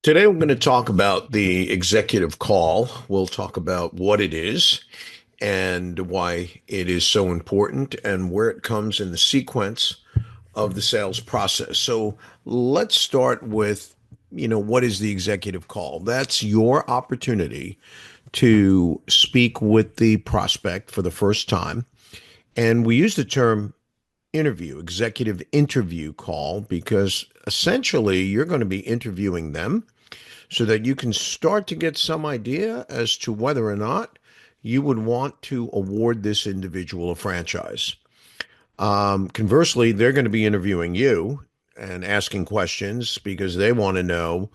Today, we're going to talk about the executive call. We'll talk about what it is and why it is so important and where it comes in the sequence of the sales process. So let's start with, what is the executive call? That's your opportunity to speak with the prospect for the first time. And we use the term executive interview call, because essentially you're going to be interviewing them so that you can start to get some idea as to whether or not you would want to award this individual a franchise. Conversely, they're going to be interviewing you and asking questions because they want to know,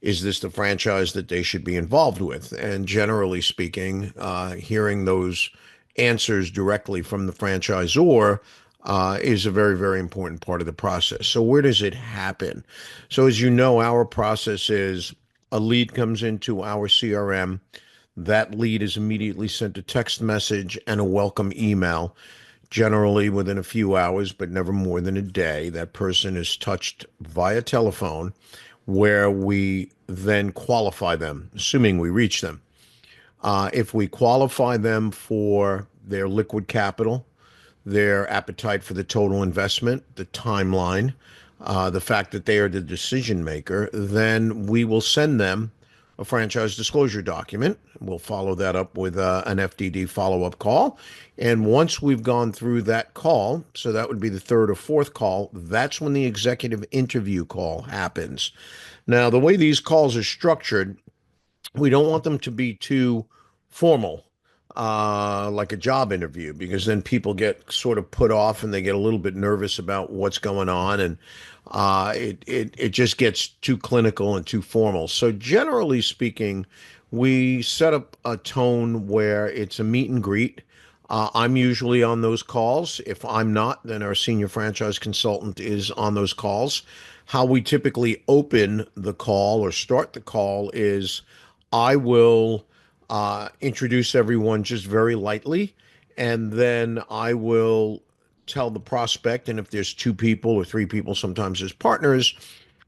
is this the franchise that they should be involved with? And generally speaking, hearing those answers directly from the franchisor is a very, very important part of the process. So, where does it happen? So, as you know, our process is a lead comes into our CRM. That lead is immediately sent a text message and a welcome email, generally within a few hours, but never more than a day. That person is touched via telephone, where we then qualify them, assuming we reach them. If we qualify them for their liquid capital, their appetite for the total investment, the timeline, the fact that they are the decision maker, then we will send them a franchise disclosure document. We'll follow that up with an FDD follow-up call. And once we've gone through that call, so that would be the third or fourth call, that's when the executive interview call happens. Now, the way these calls are structured, we don't want them to be too formal, like a job interview, because then people get sort of put off and they get a little bit nervous about what's going on, and it just gets too clinical and too formal. So generally speaking, we set up a tone where it's a meet and greet. I'm usually on those calls. If I'm not, then our senior franchise consultant is on those calls. How we typically open the call or start the call is I will introduce everyone just very lightly, and then I will tell the prospect, and if there's two people or three people, sometimes as partners,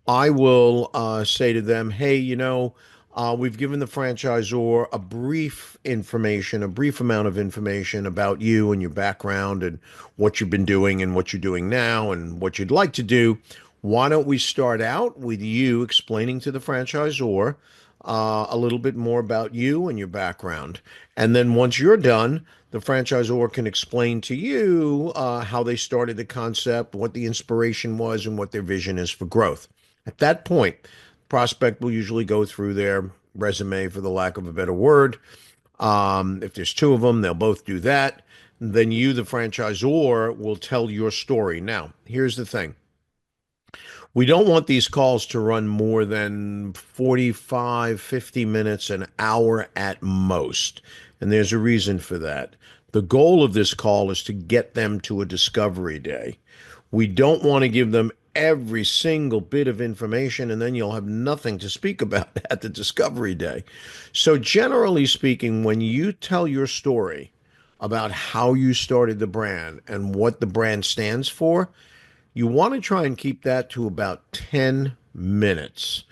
I will say to them, hey, we've given the franchisor a brief amount of information about you and your background and what you've been doing and what you're doing now and what you'd like to do. Why don't we start out with you explaining to the franchisor a little bit more about you and your background. And then once you're done, the franchisor can explain to you how they started the concept, what the inspiration was, and what their vision is for growth. At that point, prospect will usually go through their resume, for the lack of a better word. If there's two of them, they'll both do that. Then you, the franchisor, will tell your story. Now, here's the thing. We don't want these calls to run more than 45, 50 minutes, an hour at most. And there's a reason for that. The goal of this call is to get them to a discovery day. We don't want to give them every single bit of information, and then you'll have nothing to speak about at the discovery day. So, generally speaking, when you tell your story about how you started the brand and what the brand stands for, you want to try and keep that to about 10 minutes.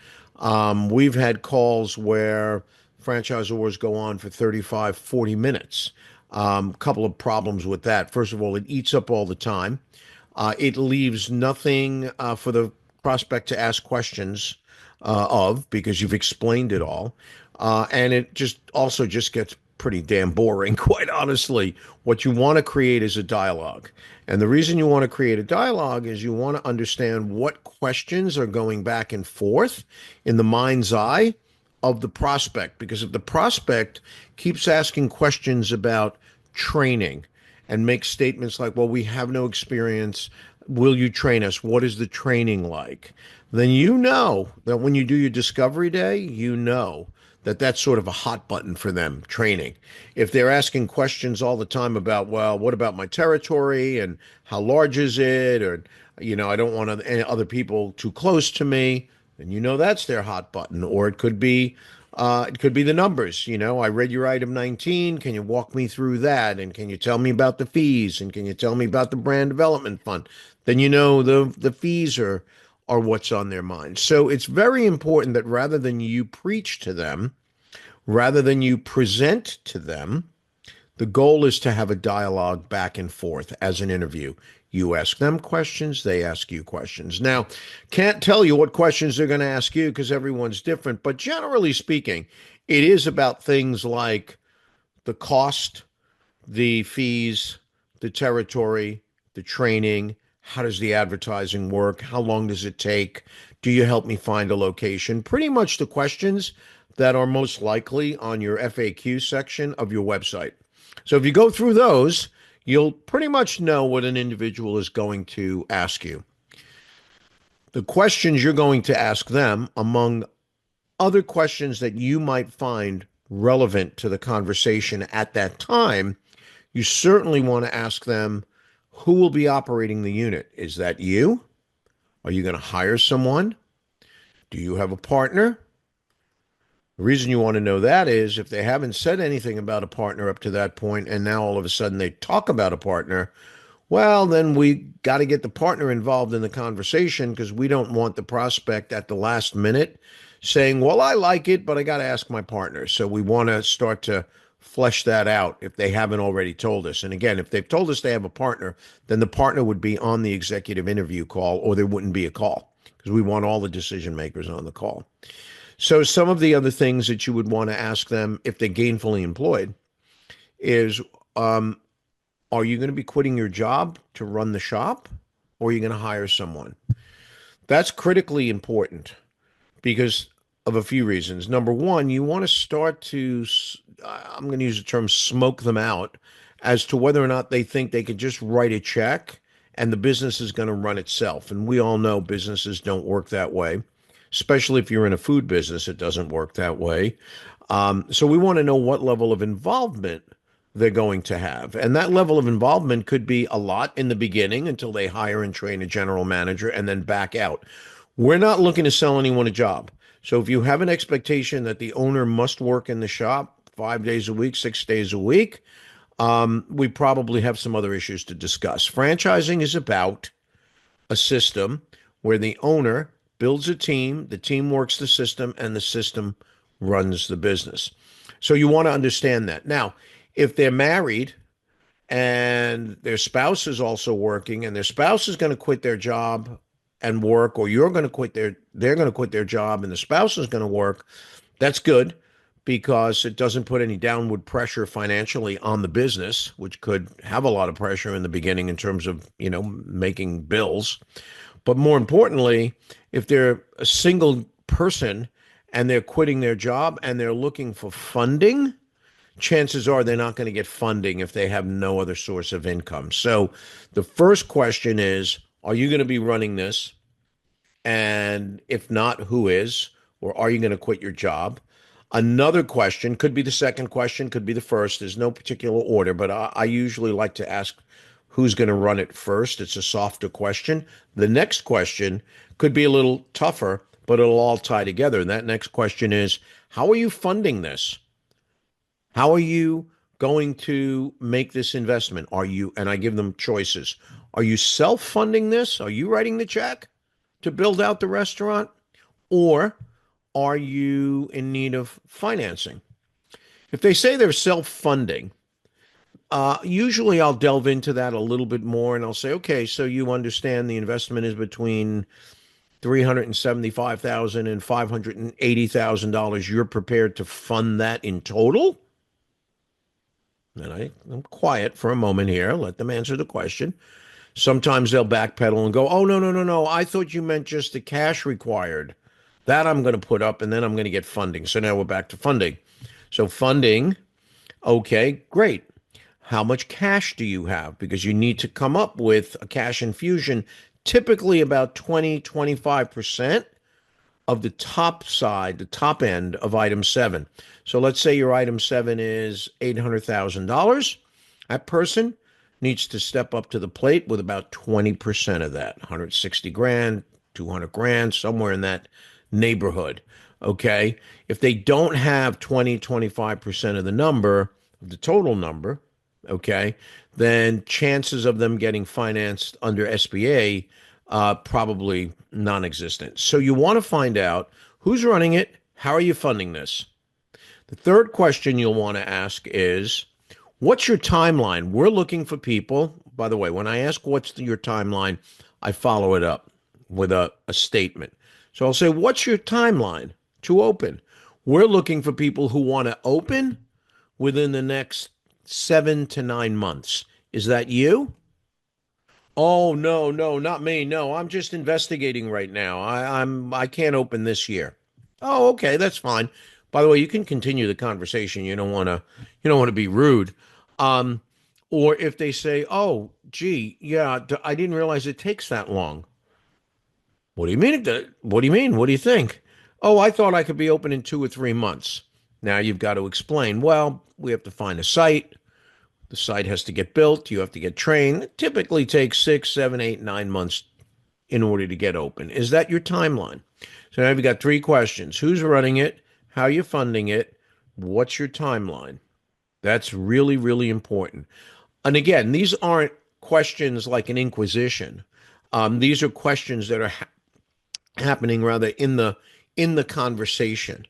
We've had calls where franchisors go on for 35, 40 minutes. A couple of problems with that. First of all, it eats up all the time. It leaves nothing for the prospect to ask questions of, because you've explained it all. And it just gets pretty damn boring, quite honestly. What you want to create is a dialogue. And the reason you want to create a dialogue is you want to understand what questions are going back and forth in the mind's eye of the prospect. Because if the prospect keeps asking questions about training and makes statements like, well, we have no experience, will you train us? What is the training like? Then you know that when you do your discovery day, you know that that's sort of a hot button for them, training. If they're asking questions all the time about, well, what about my territory and how large is it? Or, I don't want other people too close to me. And that's their hot button. Or it could be the numbers. I read your item 19. Can you walk me through that? And can you tell me about the fees? And can you tell me about the brand development fund? Then the fees are are what's on their mind. So it's very important that rather than you preach to them, rather than you present to them, the goal is to have a dialogue back and forth as an interview. You ask them questions, they ask you questions. Now, can't tell you what questions they're going to ask you because everyone's different, but generally speaking, it is about things like the cost, the fees, the territory, the training. How does the advertising work? How long does it take? Do you help me find a location? Pretty much the questions that are most likely on your FAQ section of your website. So if you go through those, you'll pretty much know what an individual is going to ask you. The questions you're going to ask them, among other questions that you might find relevant to the conversation at that time, you certainly want to ask them, who will be operating the unit? Is that you? Are you going to hire someone? Do you have a partner? The reason you want to know that is if they haven't said anything about a partner up to that point, and now all of a sudden they talk about a partner, well, then we got to get the partner involved in the conversation because we don't want the prospect at the last minute saying, well, I like it, but I got to ask my partner. So we want to start to flesh that out if they haven't already told us. And again, if they've told us they have a partner, then the partner would be on the executive interview call, or there wouldn't be a call because we want all the decision makers on the call. So some of the other things that you would want to ask them if they're gainfully employed is, are you going to be quitting your job to run the shop, or are you going to hire someone? That's critically important because of a few reasons. Number one, you want to start to, I'm going to use the term smoke them out as to whether or not they think they could just write a check and the business is going to run itself. And we all know businesses don't work that way. Especially if you're in a food business, it doesn't work that way. So we want to know what level of involvement they're going to have. And that level of involvement could be a lot in the beginning until they hire and train a general manager and then back out. We're not looking to sell anyone a job. So if you have an expectation that the owner must work in the shop 5 days a week, 6 days a week, we probably have some other issues to discuss. Franchising is about a system where the owner builds a team, the team works the system, and the system runs the business. So you want to understand that. Now, if they're married and their spouse is also working and their spouse is going to quit their job and work, or they're going to quit their job and the spouse is going to work, that's good because it doesn't put any downward pressure financially on the business, which could have a lot of pressure in the beginning in terms of, making bills. But more importantly, if they're a single person and they're quitting their job and they're looking for funding, chances are they're not going to get funding if they have no other source of income. So the first question is, are you going to be running this? And if not, who is? Or are you going to quit your job? Another question, could be the second question, could be the first. There's no particular order, but I usually like to ask who's going to run it first. It's a softer question. The next question could be a little tougher, but it'll all tie together. And that next question is, how are you funding this? How are you going to make this investment? And I give them choices. Are you self-funding this? Are you writing the check to build out the restaurant? Or are you in need of financing? If they say they're self-funding, usually I'll delve into that a little bit more and I'll say, okay, so you understand the investment is between $375,000 and $580,000. You're prepared to fund that in total? And I'm quiet for a moment here. Let them answer the question. Sometimes they'll backpedal and go, oh, no. I thought you meant just the cash required. That I'm going to put up and then I'm going to get funding. So now we're back to funding. So funding, okay, great. How much cash do you have? Because you need to come up with a cash infusion, typically about 20-25% of the top side, the top end of item 7. So let's say your item 7 is $800,000. That person needs to step up to the plate with about 20% of that, 160 grand, 200 grand, somewhere in that neighborhood. Okay. If they don't have 20-25% of the number, the total number, okay, then chances of them getting financed under SBA Probably non-existent. So you want to find out who's running it, how are you funding this? The third question you'll want to ask is, what's your timeline? We're looking for people. By the way, when I ask what's your timeline, I follow it up with a statement. So I'll say, what's your timeline to open? We're looking for people who want to open within the next 7 to 9 months. Is that you? Oh, no, no, not me. No, I'm just investigating right now. I can't open this year. Oh, okay, that's fine. By the way, you can continue the conversation. You don't want to be rude. Um, or if they say, "Oh, gee, yeah, I didn't realize it takes that long." What do you mean? What do you mean? What do you think? Oh, I thought I could be open in 2 or 3 months. Now you've got to explain. Well, we have to find a site. The site has to get built. You have to get trained. It typically takes 6, 7, 8, 9 months in order to get open. Is that your timeline? So now you've got three questions. Who's running it? How are you funding it? What's your timeline? That's really, really important. And again, these aren't questions like an inquisition. These are questions that are happening rather in the conversation.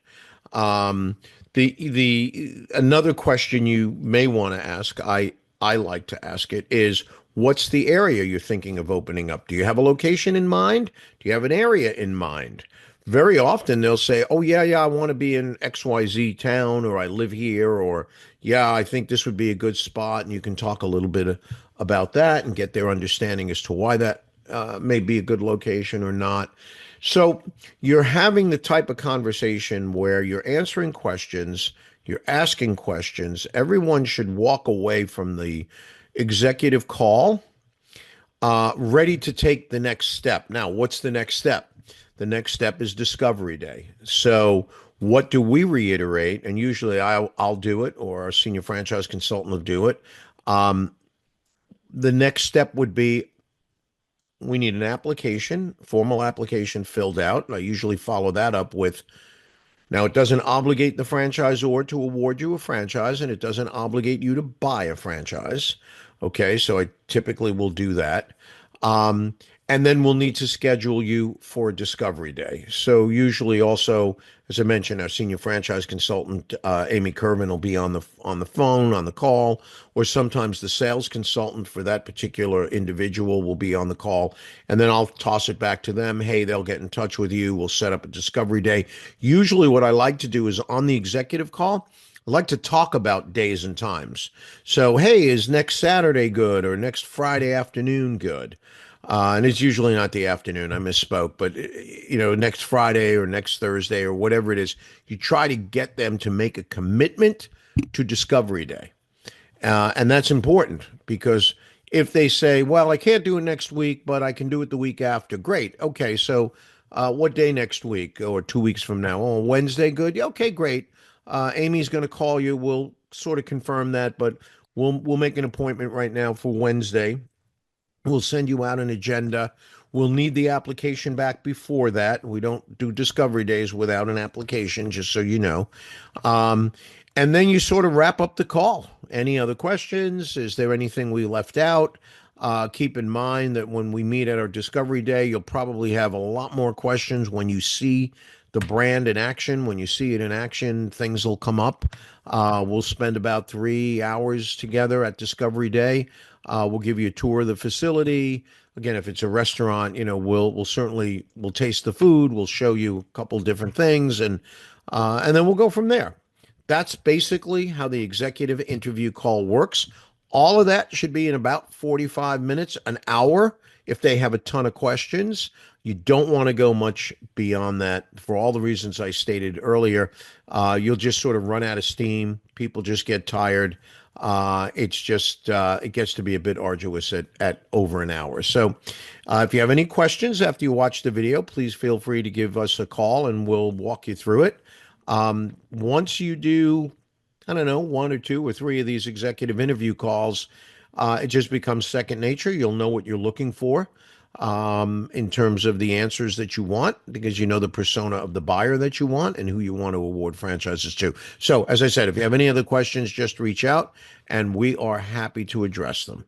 Um, the another question you may want to ask, I like to ask it, is what's the area you're thinking of opening up? Do you have a location in mind? Do you have an area in mind? Very often they'll say, "Oh yeah, yeah, I want to be in XYZ town, or I live here, or yeah, I think this would be a good spot." And you can talk a little bit about that and get their understanding as to why that may be a good location or not. So you're having the type of conversation where you're answering questions, you're asking questions. Everyone should walk away from the executive call ready to take the next step. Now, what's the next step? The next step is discovery day. So what do we reiterate? And usually I'll do it, or our senior franchise consultant will do it. Um, the next step would be, we need an application, formal application filled out. And I usually follow that up with, now it doesn't obligate the franchisor to award you a franchise, and it doesn't obligate you to buy a franchise. Okay, so I typically will do that. Um, and then we'll need to schedule you for a discovery day. So usually also, as I mentioned, our senior franchise consultant, Amy Kervin, will be on the phone, on the call, or sometimes the sales consultant for that particular individual will be on the call. And then I'll toss it back to them. Hey, they'll get in touch with you. We'll set up a discovery day. Usually what I like to do is on the executive call, I like to talk about days and times. So, hey, is next Saturday good, or next Friday afternoon good? And it's usually not the afternoon. I misspoke, but next Friday or next Thursday or whatever it is, you try to get them to make a commitment to Discovery Day. And that's important, because if they say, well, I can't do it next week, but I can do it the week after, great. Okay, so what day next week, or 2 weeks from now? Oh, Wednesday, good. Yeah, okay, great. Amy's going to call you. We'll sort of confirm that, but we'll make an appointment right now for Wednesday. We'll send you out an agenda. We'll need the application back before that. We don't do discovery days without an application, just so you know. Um, and then you sort of wrap up the call. Any other questions? Is there anything we left out? Keep in mind that when we meet at our discovery day, you'll probably have a lot more questions when you see the brand in action. When you see it in action, things will come up. We'll spend about 3 hours together at Discovery Day. We'll give you a tour of the facility. Again, if it's a restaurant, we'll taste the food. We'll show you a couple different things, and then we'll go from there. That's basically how the executive interview call works. All of that should be in about 45 minutes, an hour, if they have a ton of questions. You don't want to go much beyond that for all the reasons I stated earlier. You'll just sort of run out of steam. People just get tired. It gets to be a bit arduous at over an hour. So if you have any questions after you watch the video, please feel free to give us a call and we'll walk you through it. Once you do, I don't know, 1 or 2 or 3 of these executive interview calls, it just becomes second nature. You'll know what you're looking for in terms of the answers that you want, because you know the persona of the buyer that you want and who you want to award franchises to. So, as I said, if you have any other questions, just reach out and we are happy to address them.